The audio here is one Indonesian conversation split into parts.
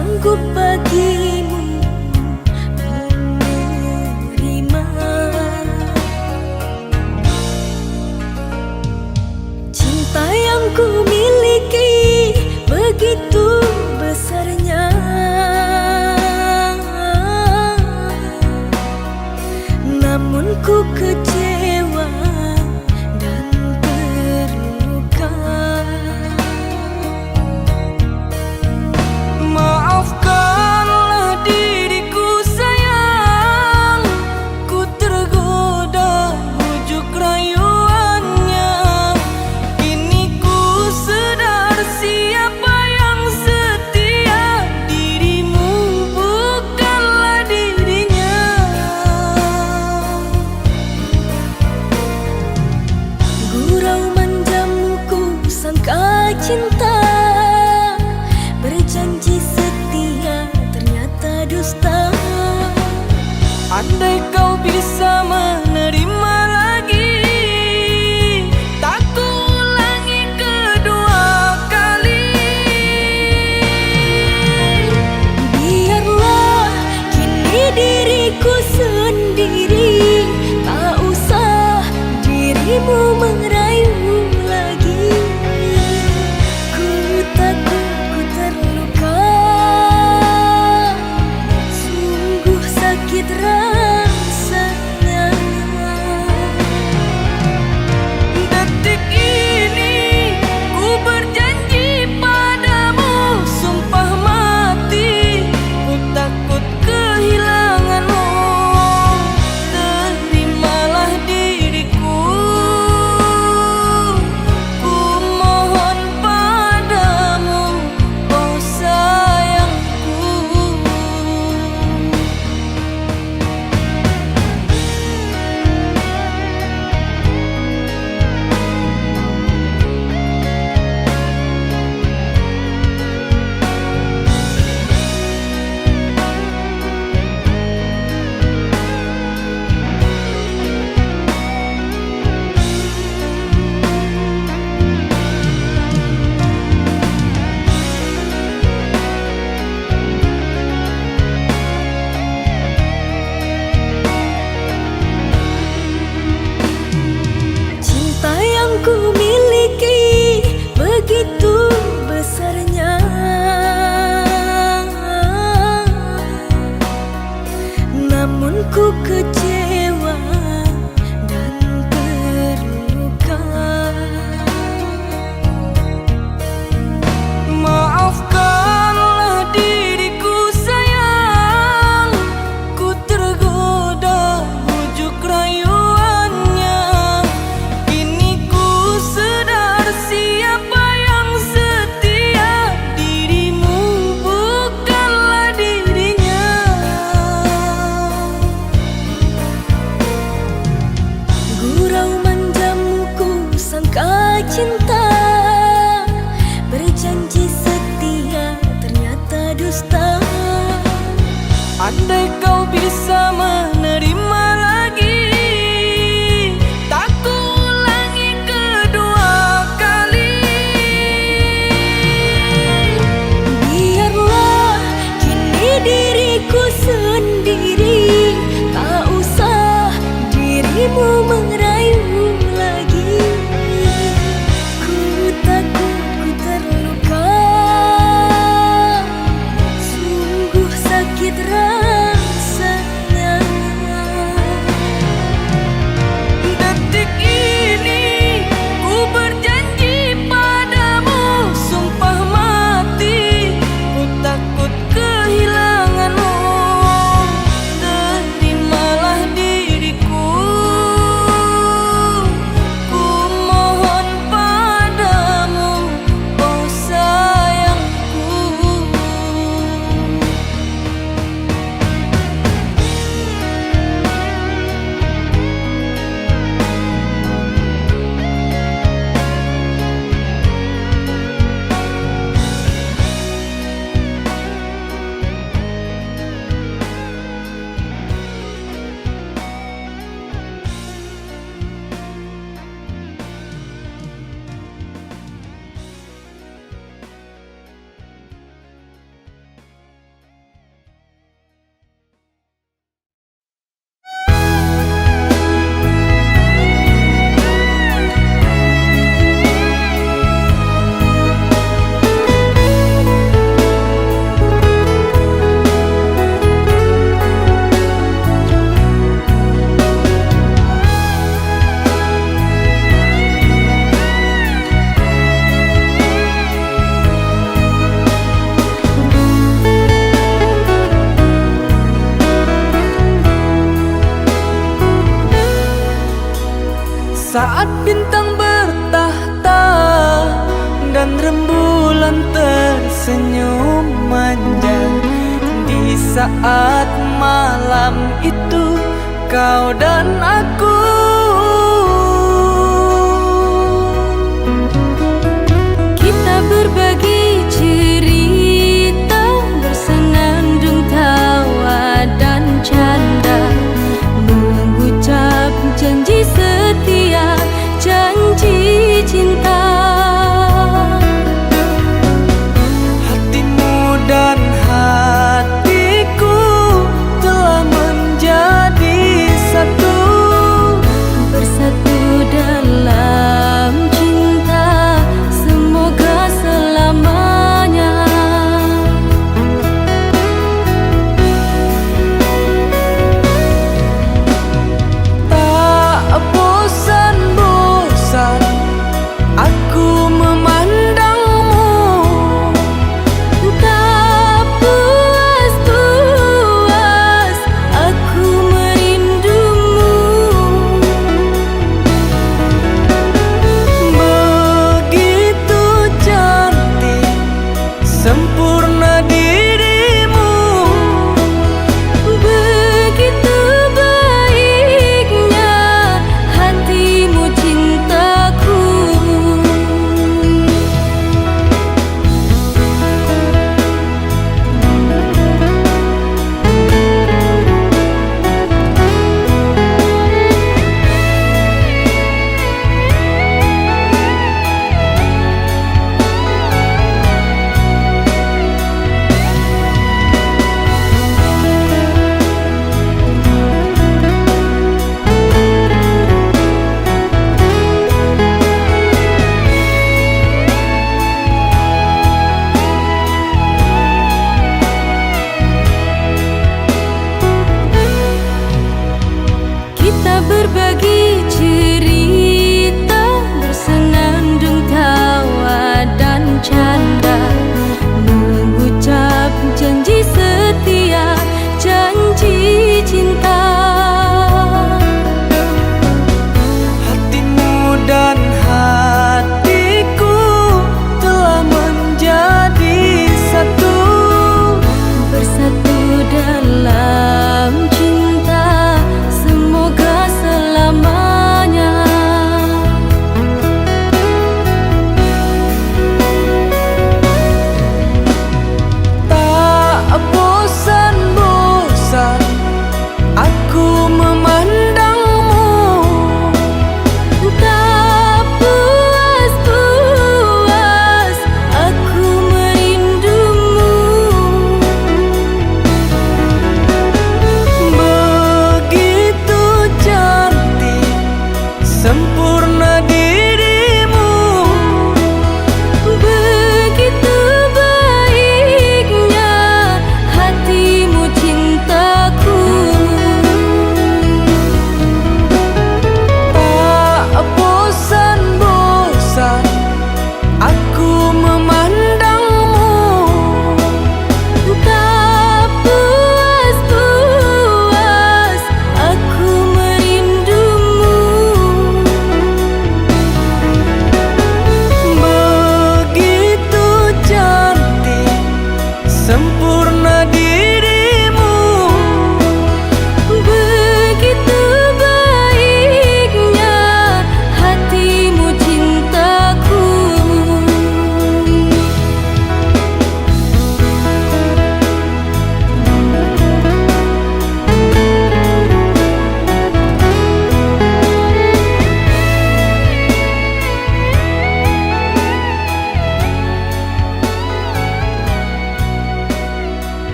sanggup bagimu menerima cinta yang ku miliki begitu besarnya, namun ku kecewa dan terluka. Maafkanlah diriku sayang, ku tergoda bujuk rayuannya. Kini ku sadar siapa yang setia, dirimu bukanlah dirinya. Gurau manjamu ku sangka cinta, berjanji setia ternyata dusta. Andai kau bisa menerima lagi, tak ku ulangi kedua kali. Biarlah kini diriku sendiri, tak usah dirimu merayu lagi. Ku takut ku terluka, sungguh sakit rasanya. Detik ini ku berjanji padamu, sumpah mati, ku takut kehilanganmu. Terimalah diriku, ku mohon padamu, oh sayangku. Cinta yang ku miliki begitu besarnya, namun ku kecewa dan terluka. Maafkanlah diriku sayang, ku tergoda bujuk rayuannya. Kini ku sadar siapa yang setia, dirimu bukanlah dirinya. Gurau manjamu ku sangka cinta, berjanji setia ternyata dusta. Andai kau bisa menerima lagi, tak ku ulangi kedua kali. Biarlah kini diriku sendiri, tak usah dirimu merayu lagi. Ku takut ku terluka, sungguh sakit rasanya. Saat bintang bertahta dan rembulan tersenyum manja, di saat malam itu kau dan aku kita berbagi cerita, bersenandung tawa dan canda, mengucap janji setia, janji cinta. Hatimu dan hatiku telah menjadi satu.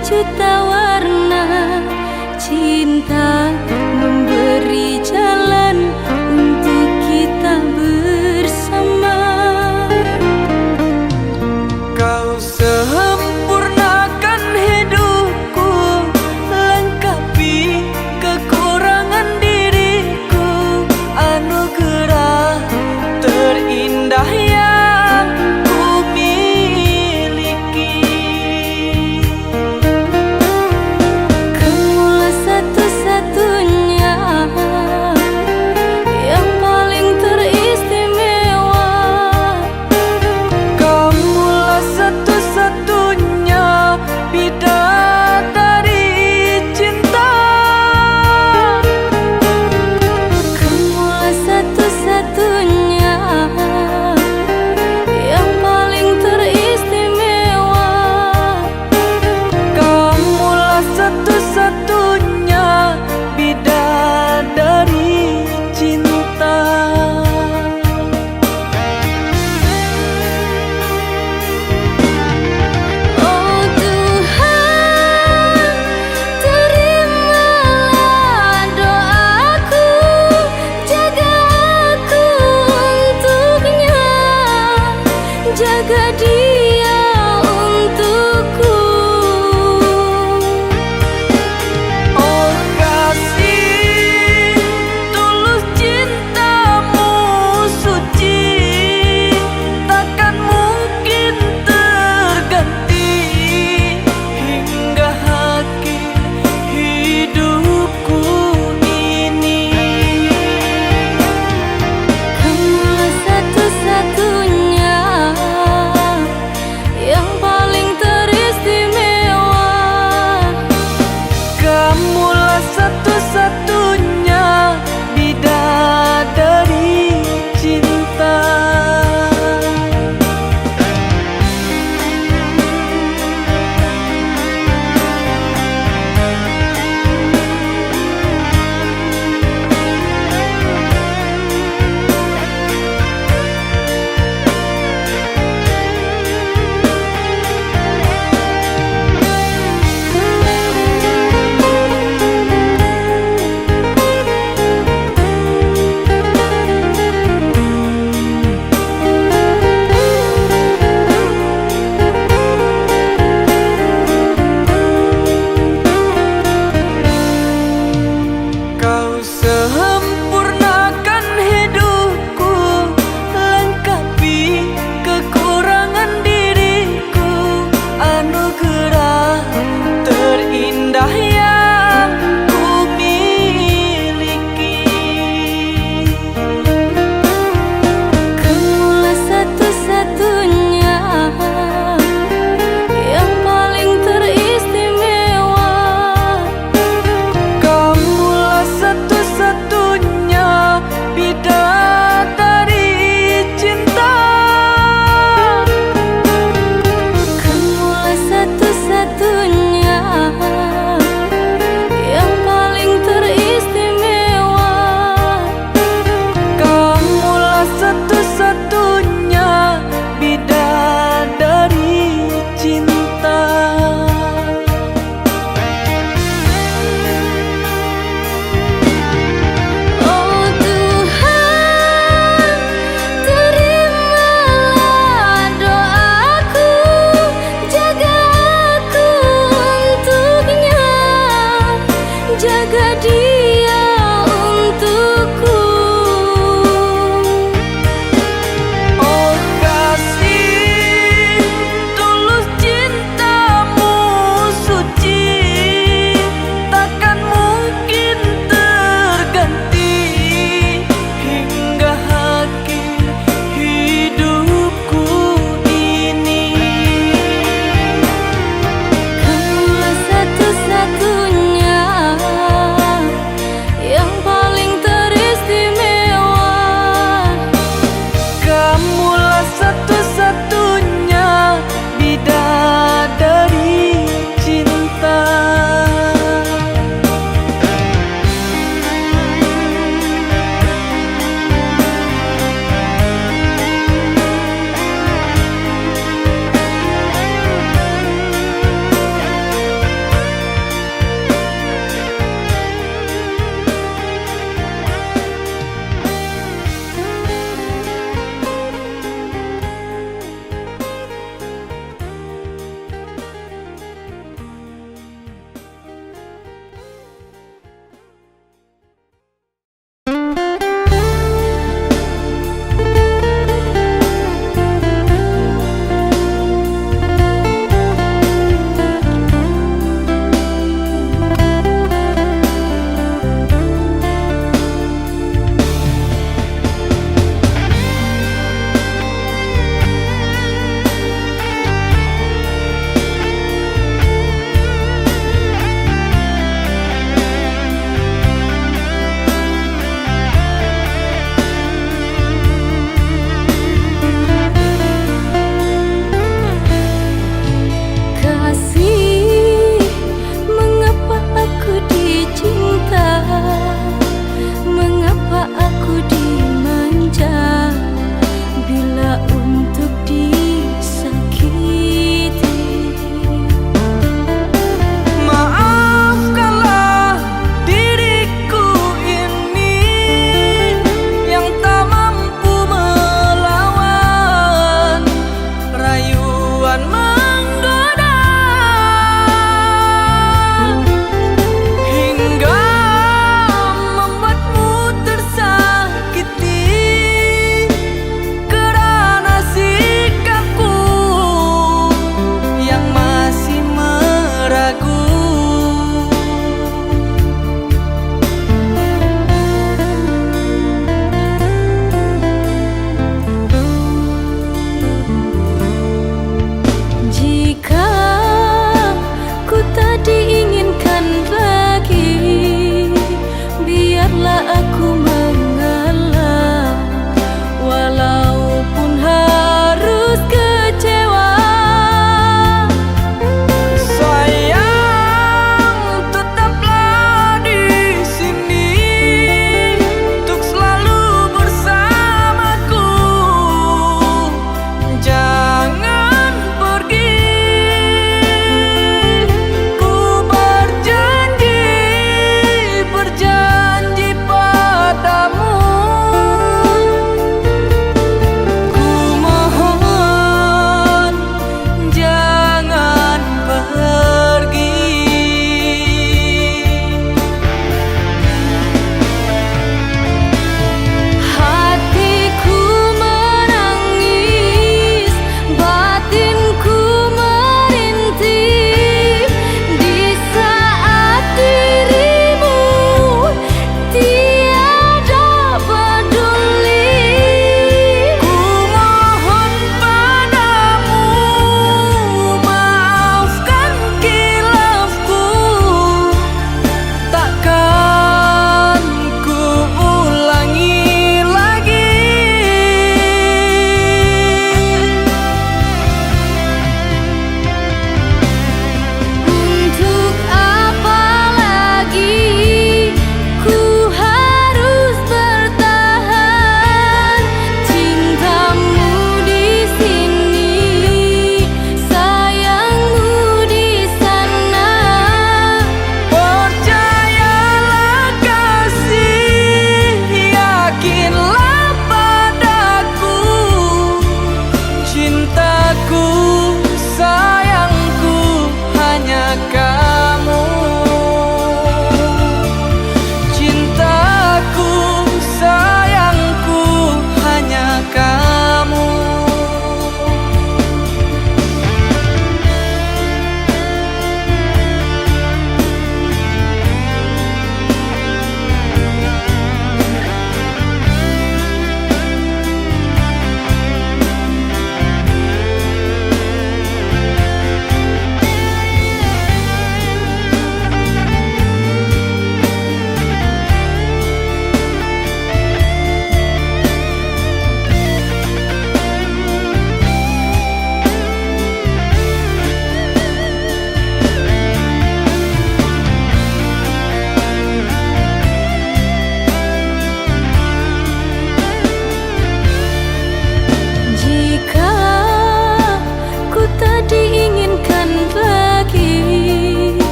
juta warna. Cinta memberi jalan untuk kita bersama. Kau sempurnakan hidupku, lengkapi kekurangan diriku, anugerah terindah yang ku miliki. Kamulah satu-satunya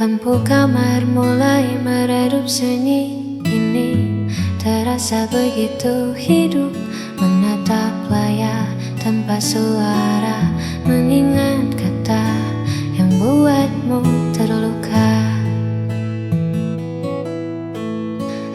Lampu kamar mulai meredup sunyi ini. Terasa begitu hidup menatap layar tanpa suara, mengingat kata yang buatmu terluka.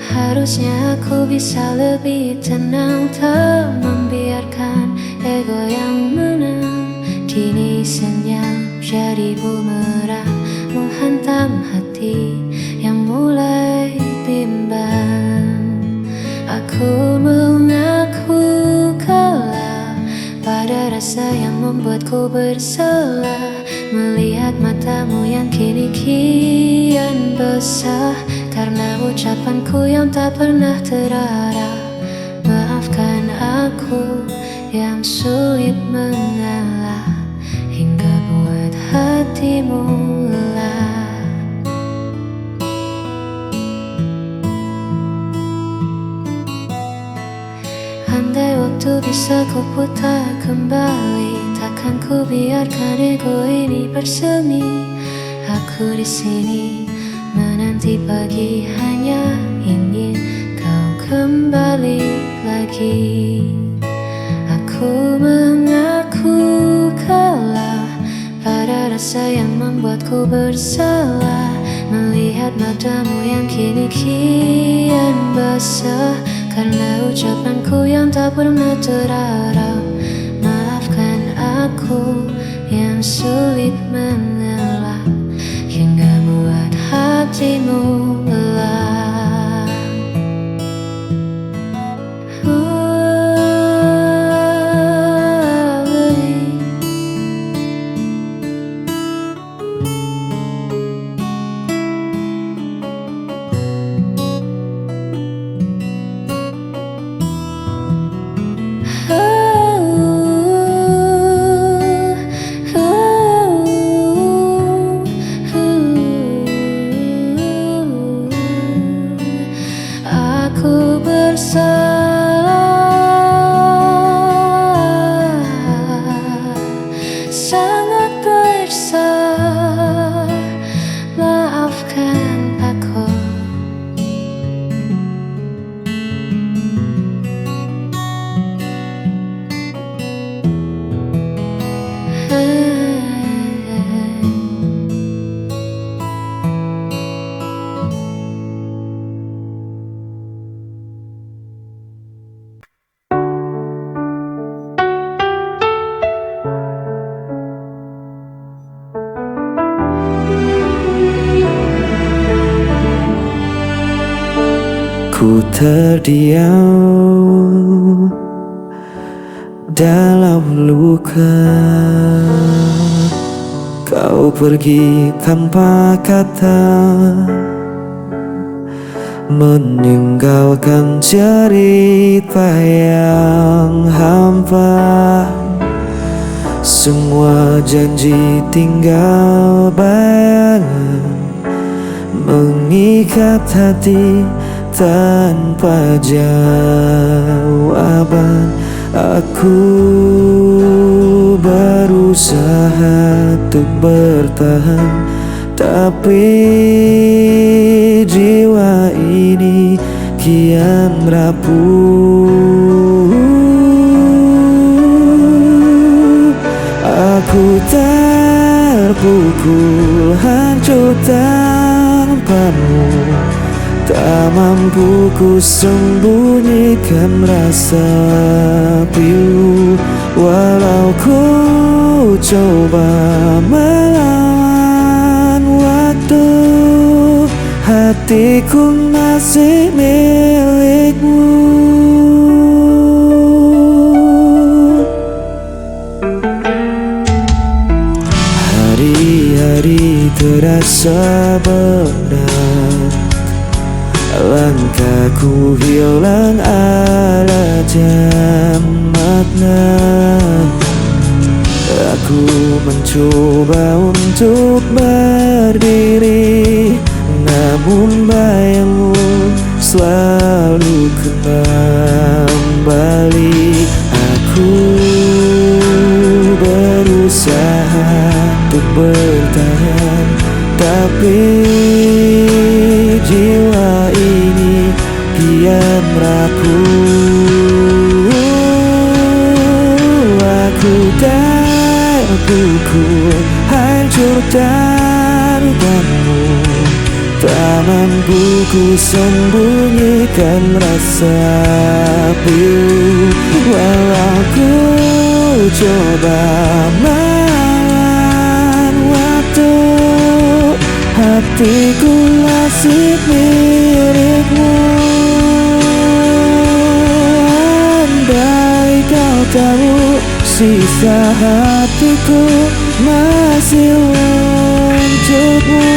Harusnya aku bisa lebih tenang, tak membiarkan ego yang menang. Kini senyap jadi bumerang, menghantam hati yang mulai bimbang. Aku mengaku kalah pada rasa yang membuatku bersalah, melihat matamu yang kini kian basah karena ucapanku yang tak pernah terarah. Maafkan aku yang sulit mengalah hingga buat hatimu lelah. Andai waktu bisa ku putar kembali, takkan ku biarkan ego ini bersemi. Aku di sini menanti pagi, hanya ingin kau kembali lagi. Aku mengaku kalah pada rasa yang membuatku bersalah, melihat matamu yang kini kian basah karena ucapanku yang tak pernah terarah. Maafkan aku yang sulit mengalah hingga buat hatimu lelah. Aku bersalah, sangat bersalah. Maafkan aku. Ku terdiam dalam luka, kau pergi tanpa kata, meninggalkan cerita yang hampa. Semua janji tinggal bayangan, mengikat hati tanpa jawaban. Aku berusaha untuk bertahan, tapi jiwa ini kian rapuh. Aku terpukul hancur tanpamu, tak mampu ku sembunyikan rasa pilu. Walau ku coba melawan waktu, hatiku masih milikmu. Hari-hari terasa berat, langkahku hilang arah dan makna. Aku mencoba untuk berdiri, namun bayangmu selalu kembali. Aku berusaha untuk bertahan, Tapi jiwa ini kian rapuh. Aku dan pukul hancurkan kamu. Tak mampu ku sembunyikan rasa pilu. Walau ku coba melawan waktu, hatiku masih milikmu. Andai kau tahu, sisa hatiku masih untukmu.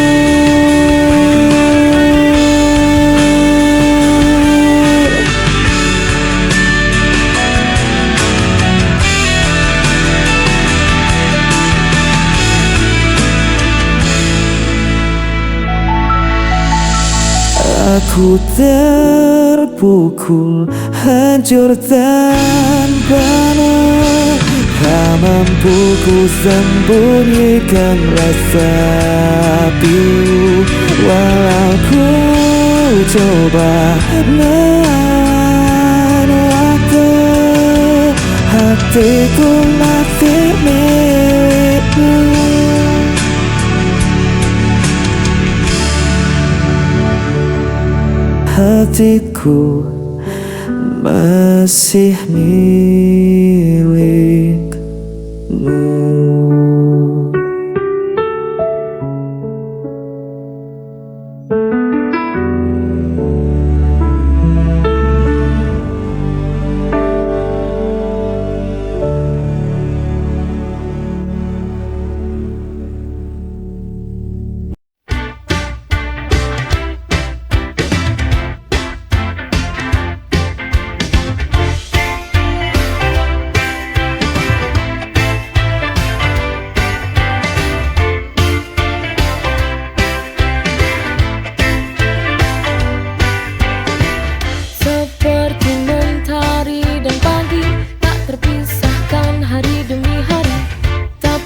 Aku terpukul, hancur tanpamu. Tak mampu ku sembunyikan rasa pilu. Walau ku coba melawan waktu, hatiku masih milikmu. Hatiku masih milikmu.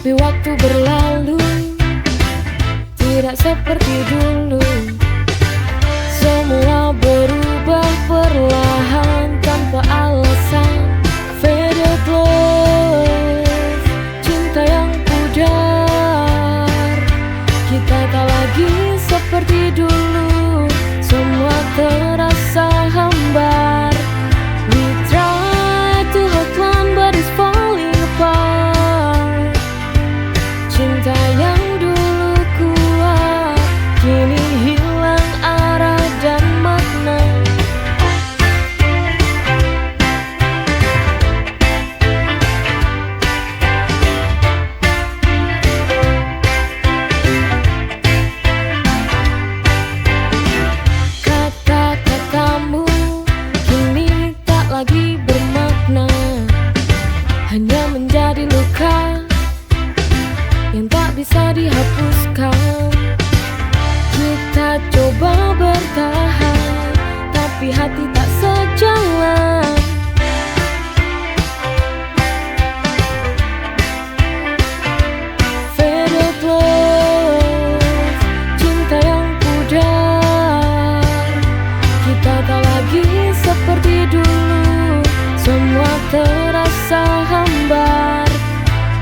Waktu berlalu tidak seperti dulu. Semua berubah perlahan tanpa alasan. Faded love, cinta yang pudar. Kita tak lagi seperti dulu. Semua terasa hambar. We try to hold on but it's falling apart. Cinta yang dulu kuat kini hilang arah dan makna. Kata-katamu kini tak lagi bermakna, hanya menjadi luka yang tak bisa dihapuskan. Kita coba bertahan, tapi hati tak sejalan. Faded love, cinta yang pudar. Kita tak lagi seperti dulu. Semua terasa hambar.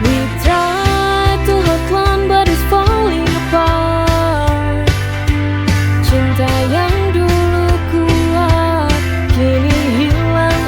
We try to hold on but it's falling apart. Cinta yang dulu kuat kini hilang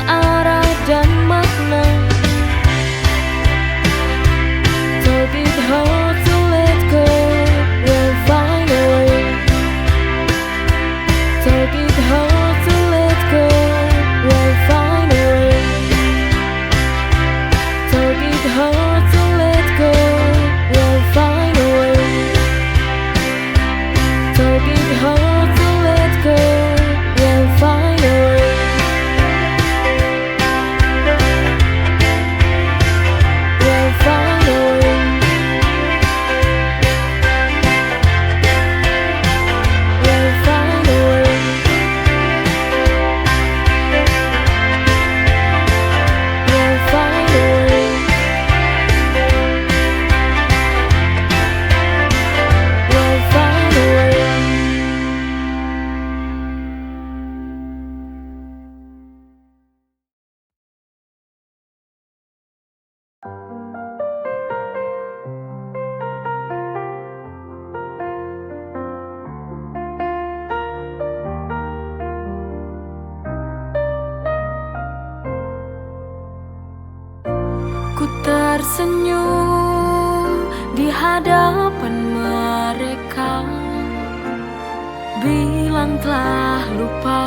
Ku tersenyum di hadapan mereka, bilang telah lupa,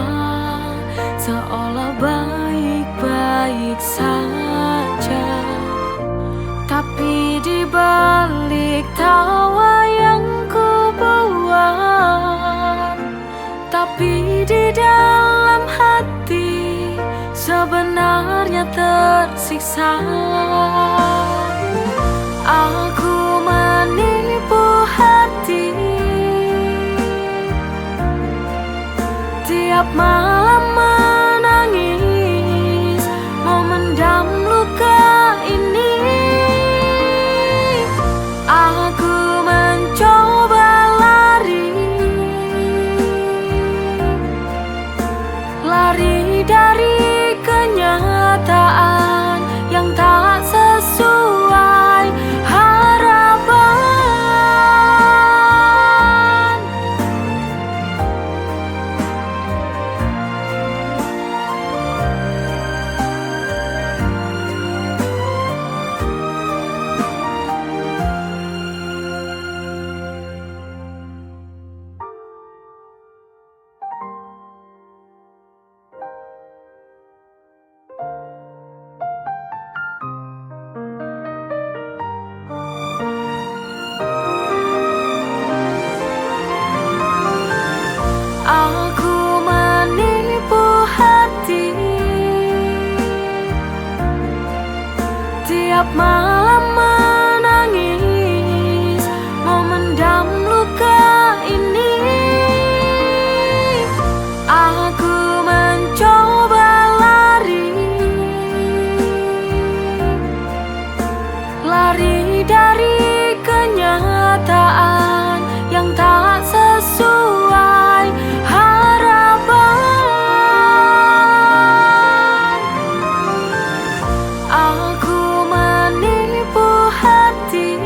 seolah baik-baik saja. Tapi di balik tawa yang ku buat, tapi di dalam hati sebenarnya tersiksa. Aku menipu hati, tiap malam menangis, memendam luka ini. Aku mencoba lari dari kenyataan yang tak sesuai harapan. Aku menipu hati, tiap malam menangis, memendam luka ini. Aku mencoba lari dari kenyataan yang tak sesuai harapan. Aku menipu hati,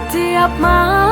tiap malam